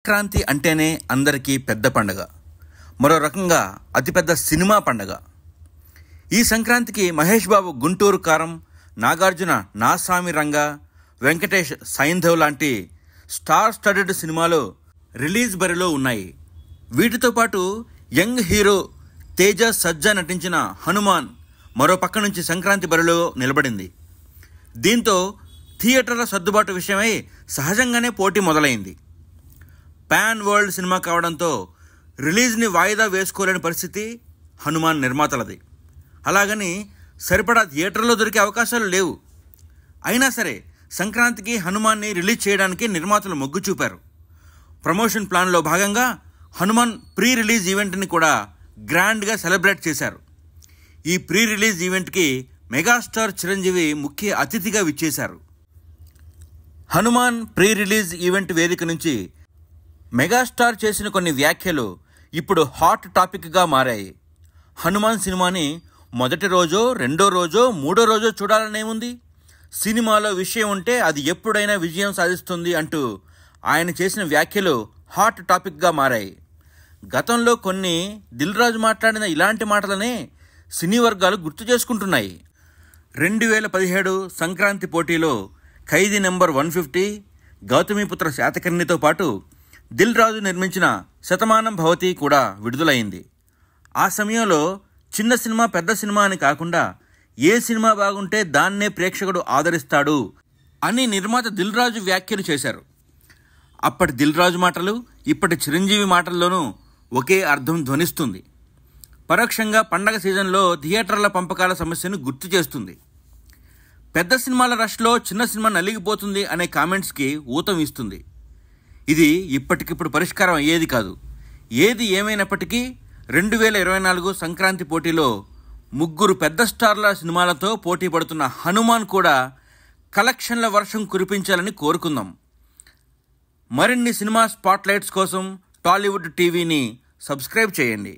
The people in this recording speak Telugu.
సంక్రాంతి అంటేనే అందరికీ పెద్ద పండగ. మరో రకంగా అతిపెద్ద సినిమా పండగ. ఈ సంక్రాంతికి మహేష్ బాబు గుంటూరు కారం, నాగార్జున నా స్వామి రంగా, వెంకటేష్ సైంధవ్ లాంటి స్టార్ స్టడెడ్ సినిమాలు రిలీజ్ బరిలో ఉన్నాయి. వీటితో పాటు యంగ్ హీరో తేజ సజ్జా నటించిన హనుమాన్ మరో పక్క నుంచి సంక్రాంతి బరిలో నిలబడింది. దీంతో థియేటర్ల సర్దుబాటు విషయమై సహజంగానే పోటీ మొదలైంది. పాన్ వరల్డ్ సినిమా కావడంతో రిలీజ్ని వాయిదా వేసుకోలేని పరిస్థితి హనుమాన్ నిర్మాతలది. అలాగని సరిపడా థియేటర్లో దొరికే అవకాశాలు లేవు. అయినా సరే సంక్రాంతికి హనుమాన్ని రిలీజ్ చేయడానికి నిర్మాతలు మొగ్గు చూపారు. ప్రమోషన్ ప్లాన్లో భాగంగా హనుమాన్ ప్రీ రిలీజ్ ఈవెంట్ని కూడా గ్రాండ్గా సెలబ్రేట్ చేశారు. ఈ ప్రీ రిలీజ్ ఈవెంట్కి మెగాస్టార్ చిరంజీవి ముఖ్య అతిథిగా విచ్చేశారు. హనుమాన్ ప్రీ రిలీజ్ ఈవెంట్ వేదిక నుంచి మెగాస్టార్ చేసిన కొన్ని వ్యాఖ్యలు ఇప్పుడు హాట్ టాపిక్గా మారాయి. హనుమాన్ సినిమాని మొదటి రోజో, రెండో రోజో, మూడో రోజో చూడాలనేముంది, సినిమాలో విషయం ఉంటే అది ఎప్పుడైనా విజయం సాధిస్తుంది అంటూ ఆయన చేసిన వ్యాఖ్యలు హాట్ టాపిక్గా మారాయి. గతంలో కొన్ని దిల్ రాజు మాట్లాడిన ఇలాంటి మాటలనే సినీ వర్గాలు గుర్తు చేసుకుంటున్నాయి. 2017 సంక్రాంతి పోటీలో ఖైదీ నెంబర్ 150, గౌతమిపుత్ర శాతకర్ణితో పాటు దిల్ రాజు నిర్మించిన శతమానం భవతి కూడా విడుదలైంది. ఆ సమయంలో చిన్న సినిమా పెద్ద సినిమా అని కాకుండా ఏ సినిమా బాగుంటే దాన్నే ప్రేక్షకుడు ఆదరిస్తాడు అని నిర్మాత దిల్ రాజు వ్యాఖ్యలు చేశారు. అప్పటి దిల్ రాజు మాటలు ఇప్పటి చిరంజీవి మాటల్లోనూ ఒకే అర్థం ధ్వనిస్తుంది. పరోక్షంగా పండగ సీజన్లో థియేటర్ల పంపకాల సమస్యను గుర్తు చేస్తుంది. పెద్ద సినిమాల రష్లో చిన్న సినిమా నలిగిపోతుంది అనే కామెంట్స్కి ఊతం ఇస్తుంది. ఇది ఇప్పటికిప్పుడు పరిష్కారం అయ్యేది కాదు. ఏది ఏమైనప్పటికీ 2024 సంక్రాంతి పోటీలో 3 పెద్ద స్టార్ల సినిమాలతో పోటీ పడుతున్న హనుమాన్ కూడా కలెక్షన్ల వర్షం కురిపించాలని కోరుకుందాం. మరిన్ని సినిమా స్పాట్లైట్స్ కోసం టాలీవుడ్ టీవీని సబ్స్క్రైబ్ చేయండి.